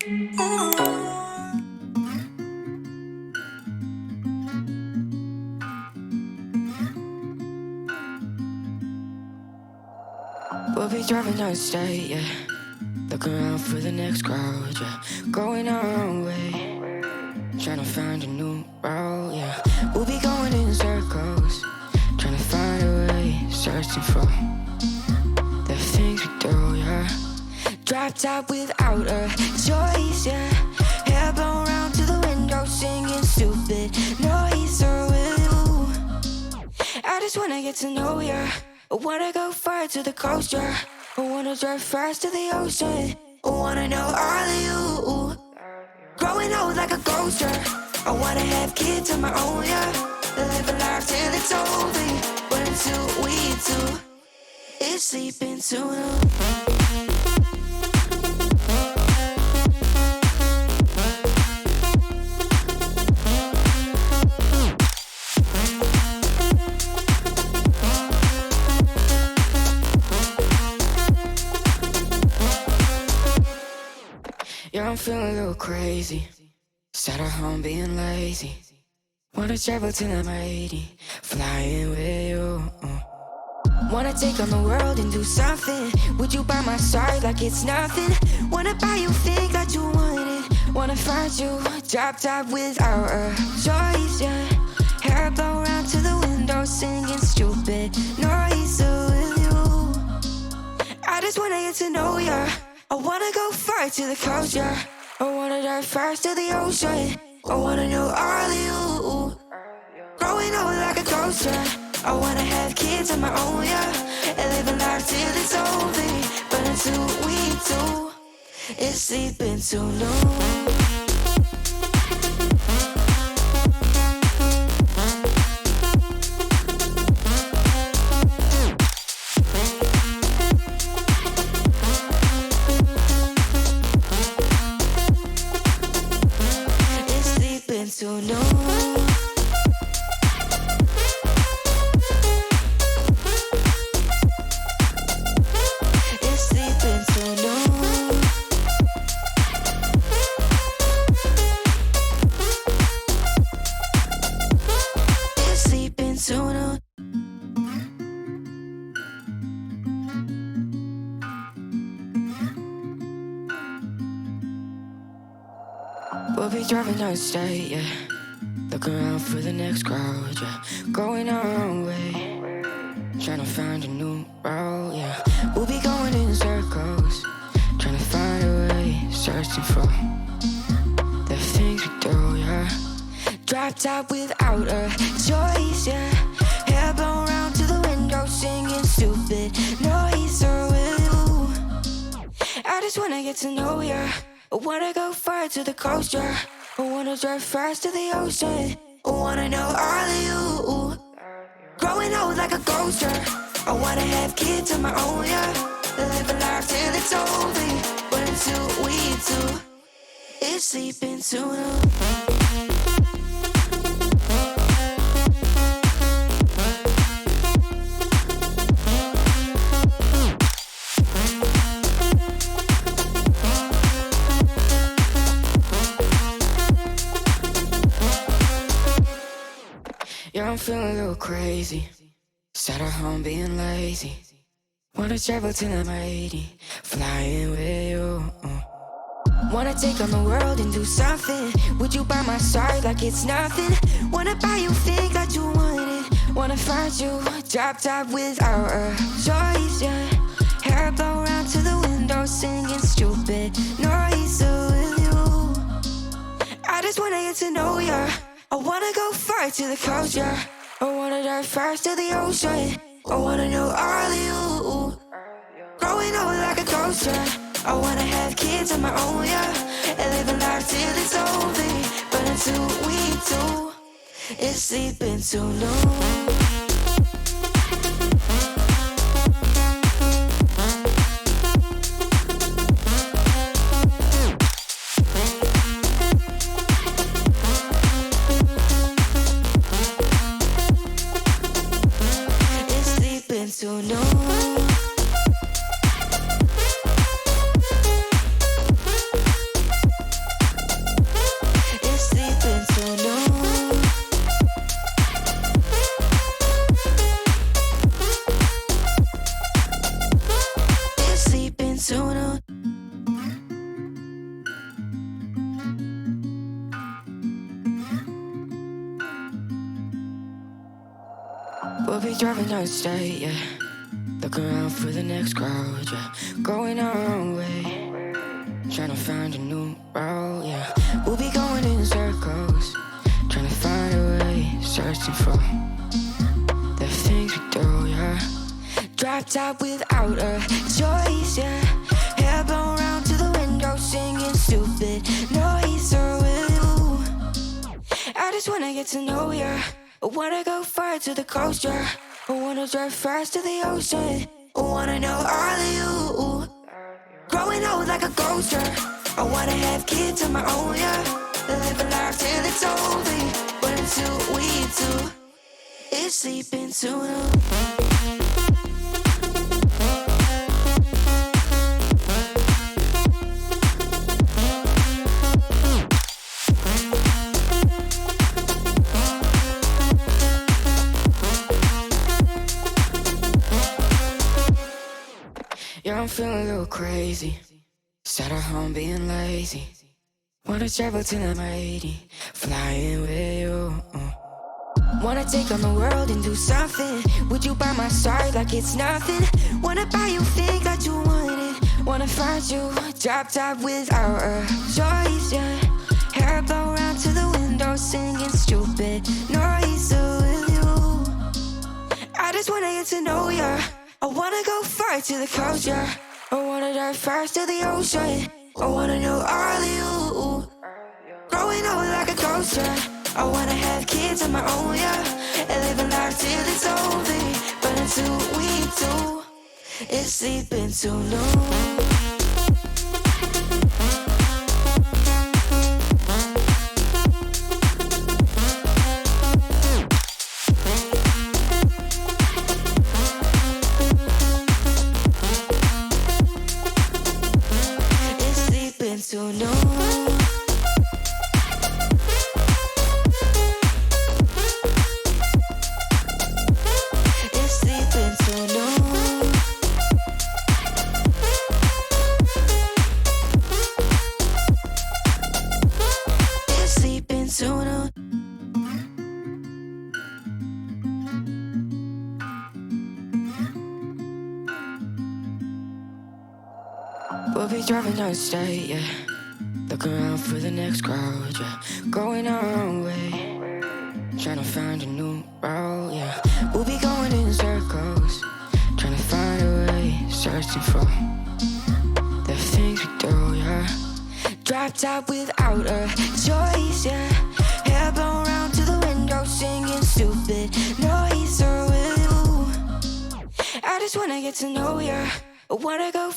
We'll be driving down the state, yeah. Looking around for the next crowd, yeah. Going our own way, trying to find a new route, yeah. We'll be going in circles, trying to find a way, searching for the things we do, yeah. Drop top without a choice, yeah. Hair blown round to the window, singing stupid noise with you. I just wanna get to know ya. I wanna go far to the coast, yeah. I wanna drive fast to the ocean. I wanna know all of you. Growing old like a ghost, yeah. I wanna have kids of my own, yeah. Live a life till it's over. But until we do, it's sleeping sooner. Yeah, I'm feeling a little crazy. Sat at home being lazy. Wanna travel till I'm 80, flying with you. Wanna take on the world and do something. Would you by my side like it's nothing? Wanna buy you things that you wanted. Wanna find you, drop top without a choice, yeah. Hair blow round to the window, singing stupid noise with you. I just wanna get to know ya. I wanna go far to the coast, yeah. I wanna dive fast to the ocean. I wanna know all of you. Growing old like a ghost, yeah. I wanna have kids of my own, yeah. And live a life till it's over. But until we do, it's sleeping too long. So no, it's sleeping so long. It's sleeping so long. We'll be driving down the state, yeah. Looking around for the next crowd, yeah. Going our own way, trying to find a new route, yeah. We'll be going in circles, trying to find a way, searching for the things we do, yeah. Drop top without a choice, yeah. Hair blown round to the window, singing stupid noise with you. I just wanna get to know ya. I wanna go far to the coast, yeah. I wanna drive fast to the ocean. I wanna know all of you. Growing old like a ghost, yeah. I wanna have kids of my own, yeah. Live a life till it's over. But until we do, it's sleeping sooner. Yeah, I'm feeling a little crazy. Sat at home being lazy. Wanna travel till I'm 80, flying with you. Wanna take on the world and do something. Would you by my side like it's nothing? Wanna buy you things that you wanted. Wanna find you, drop top without a choice, yeah. Hair blow round to the window, singing stupid noise with you. I just wanna get to know ya. I wanna go far to the coast, yeah. I wanna dive fast to the ocean. I wanna know all of you. Growing old like a ghost, yeah. I wanna have kids of my own, yeah. And live a life till it's over. But until we do, it's sleeping too long. So no, We'll be driving down the state, yeah. Look around for the next crowd, yeah. Going our own way, trying to find a new route, yeah. We'll be going in circles, trying to find a way, searching for the things we do, yeah. Drop top without a choice, yeah. Hair blown round to the window, singing stupid noise with you. I just wanna get to know ya. I wanna go far to the coast, yeah. I wanna drive fast to the ocean. I wanna know all of you. Growing old like a ghost, yeah. I wanna have kids of my own, yeah. Live a life till it's over. But until we do, it's sleeping soon. Yeah, I'm feeling a little crazy. Sat at home being lazy. Wanna travel till I'm 80, flying with you. Wanna take on the world and do something. Would you by my side like it's nothing? Wanna buy you things that you wanted. Wanna find you, drop top without a choice, yeah. Hair blow round to the window, singing stupid noise with you. I just wanna get to know ya. I wanna go far to the coast, yeah. I wanna dive fast to the ocean. I wanna know all of you. Growing old like a ghost, yeah. I wanna have kids of my own, yeah. And live a life till it's over. But until we do, it's sleeping too long. To know it's sleeping to know it's sleeping to know. We'll be driving down the state, yeah. Look around for the next crowd, yeah. Going our own way, trying to find a new route, yeah. We'll be going in circles, trying to find a way, searching for the things we do, yeah. Drop top without a choice, yeah. Hair blown round to the window, singing stupid noise with you. I just wanna get to know ya. I wanna go